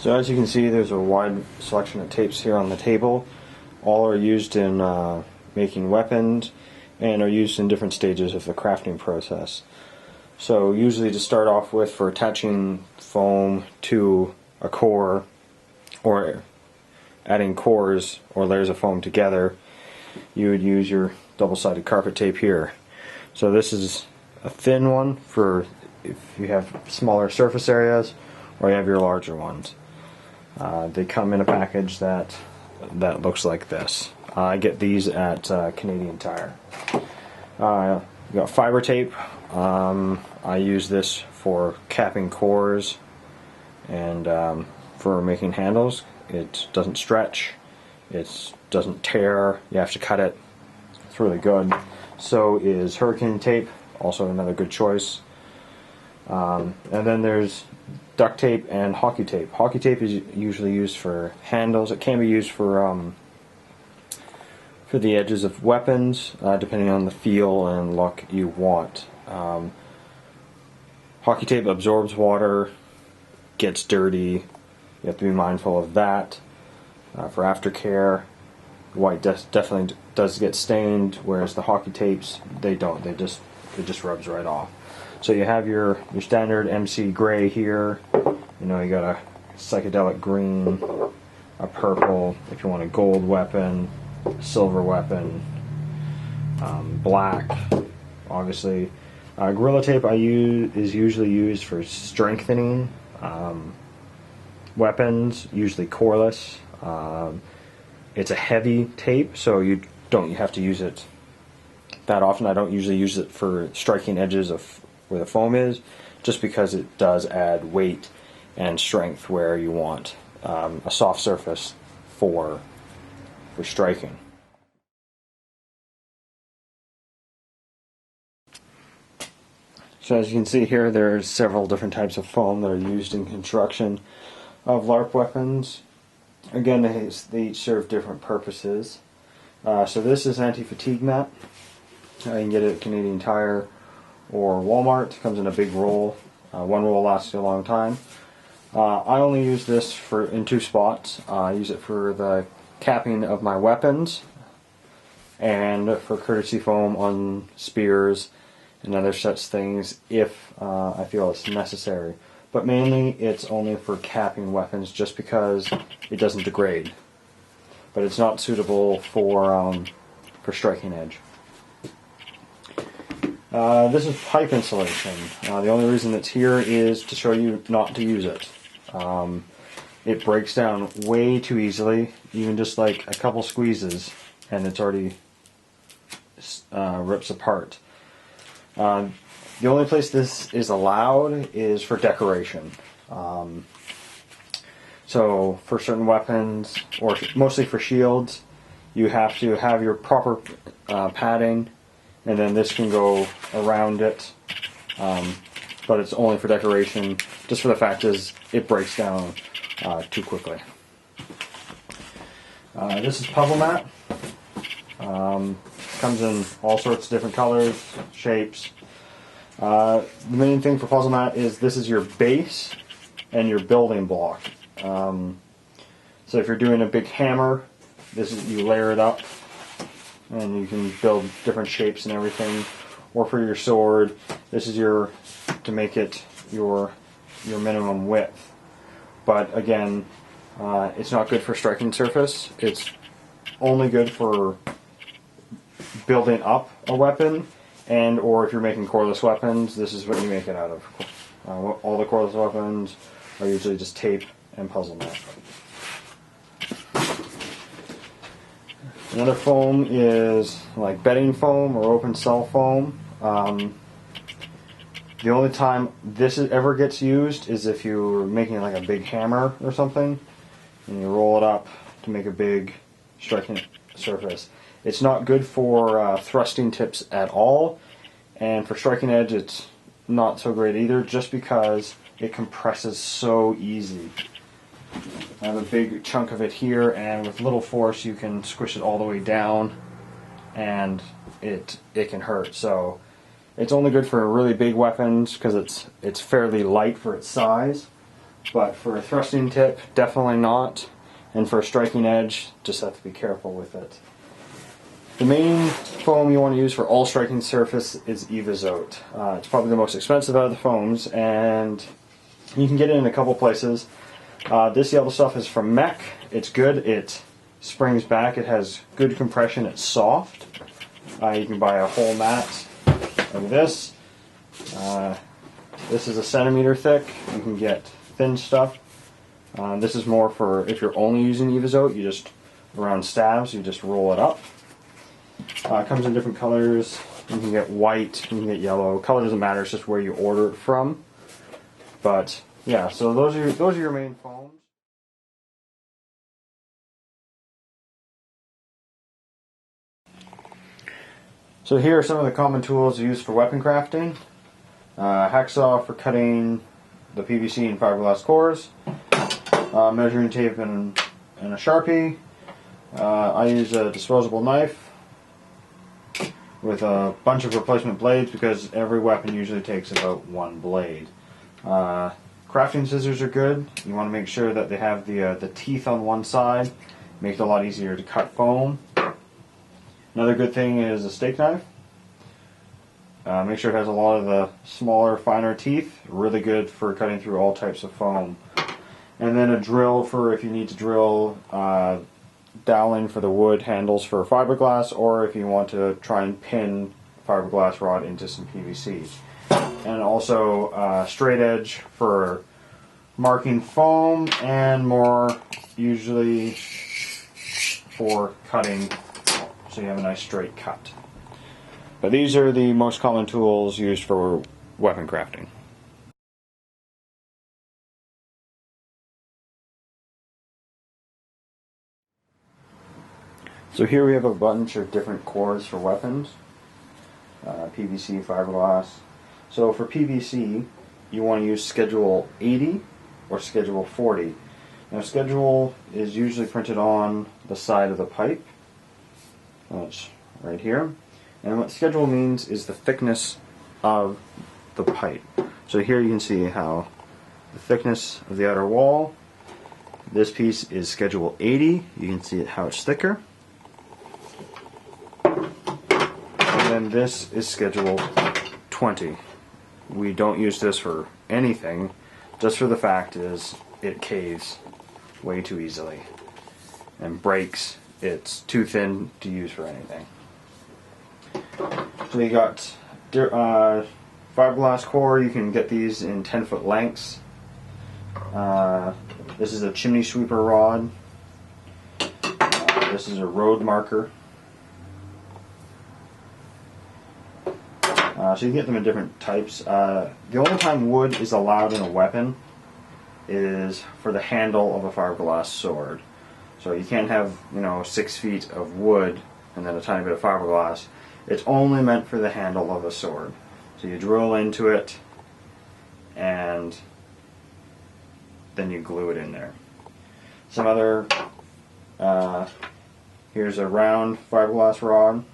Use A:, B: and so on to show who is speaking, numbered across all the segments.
A: So as you can see, there's a wide selection of tapes here on the table. All are used in making weapons and are used in different stages of the crafting process. So usually to start off with, for attaching foam to a core or adding cores or layers of foam together, you would use your double-sided carpet tape here. So this is a thin one for if you have smaller surface areas or you have your larger ones. They come in a package that looks like this. I get these at Canadian Tire. You got fiber tape. I use this for capping cores and for making handles. It doesn't stretch, it doesn't tear, you have to cut it. It's really good. So is hurricane tape, also another good choice. And then there's duct tape and hockey tape. Hockey tape is usually used for handles. It can be used for the edges of weapons, depending on the feel and look you want. Hockey tape absorbs water, gets dirty. You have to be mindful of that. For aftercare, white definitely does get stained, whereas the hockey tapes, they don't. It just rubs right off. So you have your standard MC gray here. You know, you got a psychedelic green, a purple. If you want a gold weapon, silver weapon, black, obviously. Gorilla tape is usually used for strengthening weapons, usually coreless. It's a heavy tape, so you have to use it that often. I don't usually use it for striking edges of where the foam is, just because it does add weight and strength where you want a soft surface for striking. So as you can see here, there's several different types of foam that are used in construction of LARP weapons. Again, they each serve different purposes. So this is anti-fatigue mat. You can get it at Canadian Tire or Walmart. It comes in a big roll. One roll lasts you a long time. I only use this in two spots. I use it for the capping of my weapons and for courtesy foam on spears and other such things if I feel it's necessary. But mainly it's only for capping weapons, just because it doesn't degrade. But it's not suitable for striking edge. This is pipe insulation. The only reason it's here is to show you not to use it. It breaks down way too easily, even just like a couple squeezes, and it's already rips apart. The only place this is allowed is for decoration. So for certain weapons, or mostly for shields, you have to have your proper padding, and then this can go around it. But it's only for decoration, just for the fact is it breaks down too quickly. This is puzzle mat. Comes in all sorts of different colors, shapes. The main thing for puzzle mat is this is your base and your building block. So if you're doing a big hammer, you layer it up and you can build different shapes and everything. Or for your sword, this is to make it your minimum width. But again, it's not good for striking surface. It's only good for building up a weapon, and or if you're making coreless weapons, this is what you make it out of. All the coreless weapons are usually just tape and puzzle mat. Another foam is like bedding foam or open cell foam. The only time this ever gets used is if you're making like a big hammer or something, and you roll it up to make a big striking surface. It's not good for thrusting tips at all, and for striking edge it's not so great either, just because it compresses so easy. I have a big chunk of it here, and with little force you can squish it all the way down, and it can hurt. So it's only good for really big weapons because it's fairly light for its size. but for a thrusting tip, definitely not. And for a striking edge, just have to be careful with it. The main foam you want to use for all striking surface is Evazote. It's probably the most expensive out of the foams, and you can get it in a couple places. This yellow stuff is from Mech. It's good. It springs back. It has good compression. It's soft. You can buy a whole mat like this. This is a centimeter thick. You can get thin stuff. This is more for if you're only using Evazote. You just, around stabs, you just roll it up. It comes in different colors. You can get white, you can get yellow. Color doesn't matter, it's just where you order it from. But yeah, so those are your main foams. So here are some of the common tools used for weapon crafting. Hacksaw for cutting the PVC and fiberglass cores. Measuring tape and a Sharpie. I use a disposable knife with a bunch of replacement blades because every weapon usually takes about one blade. Crafting scissors are good. You want to make sure that they have the teeth on one side. Make it a lot easier to cut foam. Another good thing is a steak knife. Make sure it has a lot of the smaller, finer teeth. Really good for cutting through all types of foam. And then a drill for if you need to drill doweling for the wood handles for fiberglass, or if you want to try and pin fiberglass rod into some PVC. And also straight edge for marking foam, and more usually for cutting so you have a nice straight cut. But these are the most common tools used for weapon crafting. So here we have a bunch of different cores for weapons. PVC, fiberglass. So for PVC, you want to use Schedule 80 or Schedule 40. Now Schedule is usually printed on the side of the pipe. That's right here. And what Schedule means is the thickness of the pipe. So here you can see how the thickness of the outer wall. This piece is Schedule 80. You can see how it's thicker. And then this is Schedule 20. We don't use this for anything, just for the fact is it caves way too easily and breaks. It's too thin to use for anything. So you got fiberglass core. You can get these in 10-foot lengths. This is a Chimney Sweeper Rod. This is a road marker. So you can get them in different types. The only time wood is allowed in a weapon is for the handle of a fiberglass sword. So you can't have 6 feet of wood and then a tiny bit of fiberglass. It's only meant for the handle of a sword. So you drill into it and then you glue it in there. Some other, here's a round fiberglass rod,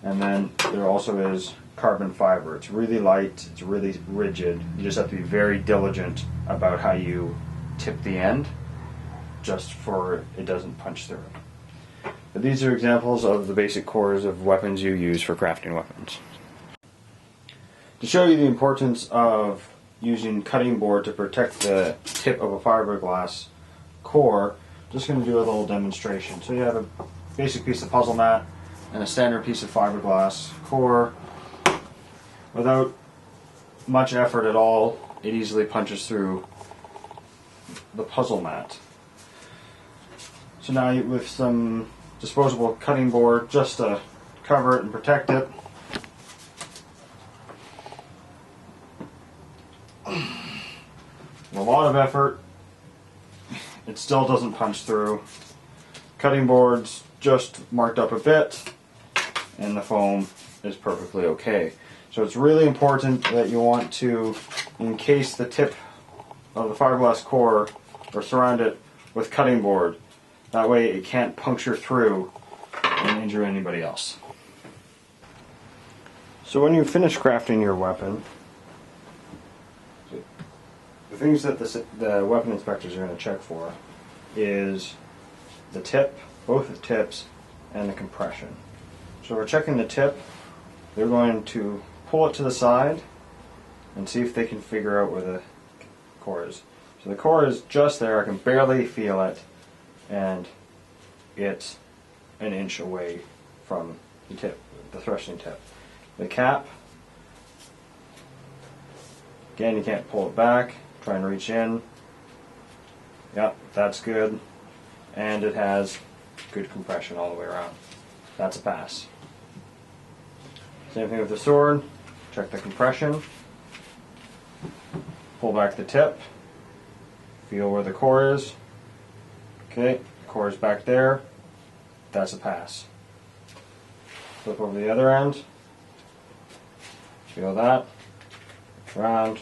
A: and then there also is carbon fiber. It's really light, it's really rigid. You just have to be very diligent about how you tip the end, just for it doesn't punch through. But these are examples of the basic cores of weapons you use for crafting weapons. To show you the importance of using cutting board to protect the tip of a fiberglass core, I'm just going to do a little demonstration. So you have a basic piece of puzzle mat and a standard piece of fiberglass core. Without much effort at all, it easily punches through the puzzle mat. So now with some disposable cutting board, just to cover it and protect it, with a lot of effort, it still doesn't punch through. Cutting board's just marked up a bit, and the foam is perfectly okay. So it's really important that you want to encase the tip of the fiberglass core or surround it with cutting board. That way it can't puncture through and injure anybody else. So when you finish crafting your weapon, the things that the weapon inspectors are going to check for is the tip, both the tips, and the compression. So we're checking the tip. They're going to pull it to the side and see if they can figure out where the core is. So the core is just there. I can barely feel it, and it's an inch away from the tip, the thrusting tip. The cap, again, you can't pull it back. Try and reach in. Yep, that's good. And it has good compression all the way around. That's a pass. Same thing with the sword. Check the compression. Pull back the tip. Feel where the core is. Okay, the core is back there. That's a pass. Flip over the other end. Feel that. Round.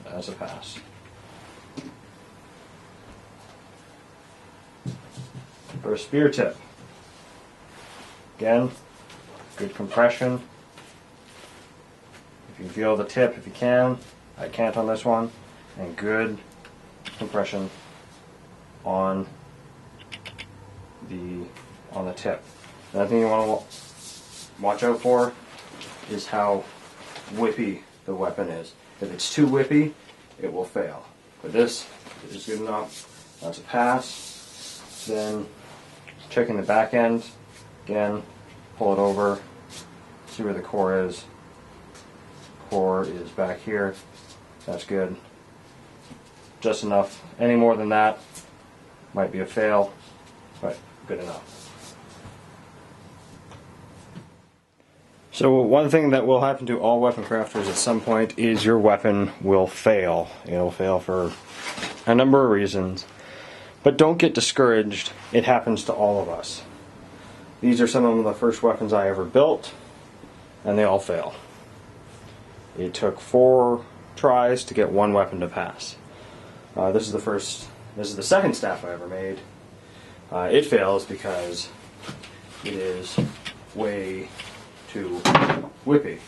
A: That's a pass. For a spear tip, again, good compression. If you feel the tip, if you can, I can't on this one, and good compression on the tip. Another thing you want to watch out for is how whippy the weapon is. If it's too whippy, it will fail. But this is good enough. That's a pass. Then checking the back end, again, pull it over, see where the core is. Core is back here. That's good. Just enough. Any more than that might be a fail, but good enough. So one thing that will happen to all weapon crafters at some point is your weapon will fail. It'll fail for a number of reasons. But don't get discouraged. It happens to all of us. These are some of the first weapons I ever built, and they all fail. It took 4 tries to get one weapon to pass. This is the second staff I ever made. It fails because it is way too whippy.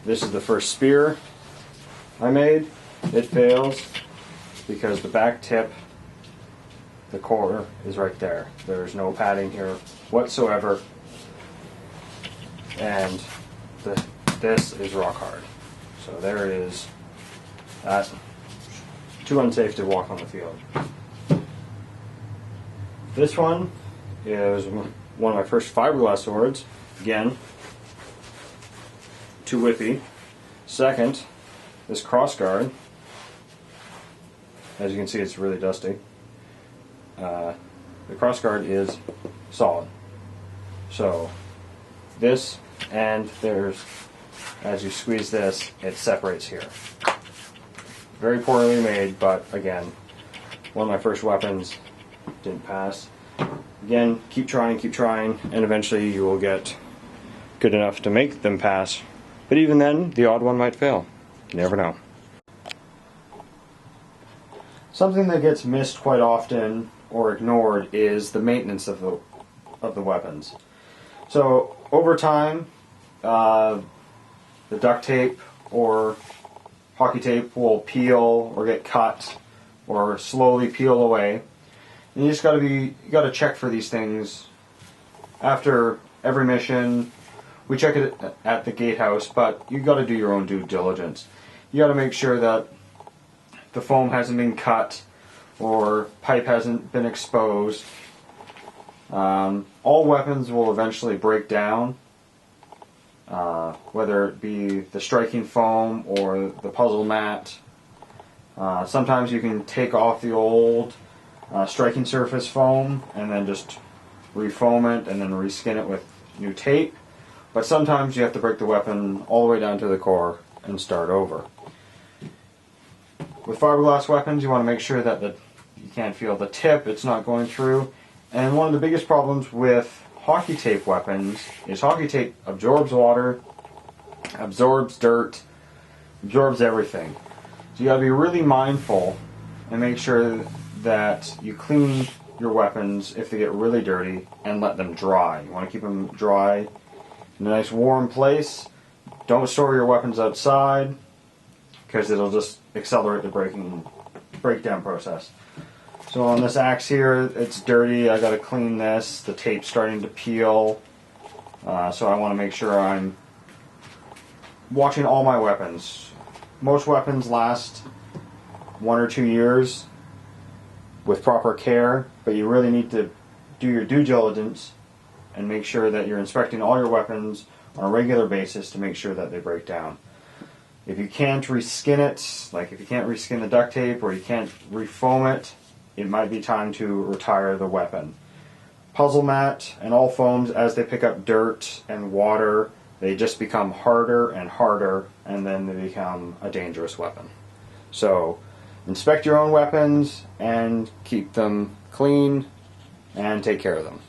A: This is the first spear I made. It fails because the back tip, the core is right there. There's no padding here whatsoever, and this is rock hard. So there it is. That's too unsafe to walk on the field. This one is one of my first fiberglass swords. Again, too whippy. Second, this crossguard. As you can see, it's really dusty. The crossguard is solid. So this, and there's, as you squeeze this, it separates here. Very poorly made, but again, one of my first weapons, didn't pass. Again, keep trying, and eventually you will get good enough to make them pass. But even then, the odd one might fail. You never know. Something that gets missed quite often or ignored is the maintenance of the weapons. So over time, the duct tape or hockey tape will peel or get cut or slowly peel away. And you just gotta check for these things after every mission. We check it at the gatehouse, but you gotta do your own due diligence. You gotta make sure that the foam hasn't been cut or pipe hasn't been exposed. All weapons will eventually break down, whether it be the striking foam or the puzzle mat. Sometimes you can take off the old striking surface foam and then just refoam it and then reskin it with new tape. But sometimes you have to break the weapon all the way down to the core and start over. With fiberglass weapons, you want to make sure that you can't feel the tip, it's not going through. And one of the biggest problems with hockey tape weapons is hockey tape absorbs water, absorbs dirt, absorbs everything. So you got to be really mindful and make sure that you clean your weapons if they get really dirty and let them dry. You want to keep them dry in a nice warm place. Don't store your weapons outside because it'll just accelerate the breakdown process. So on this axe here, it's dirty. I got to clean this. The tape's starting to peel. So I want to make sure I'm watching all my weapons. Most weapons last 1 or 2 years with proper care, but you really need to do your due diligence and make sure that you're inspecting all your weapons on a regular basis to make sure that they break down. If you can't reskin it, like if you can't reskin the duct tape or you can't refoam it, it might be time to retire the weapon. Puzzle mat and all foams, as they pick up dirt and water, they just become harder and harder, and then they become a dangerous weapon. So inspect your own weapons and keep them clean and take care of them.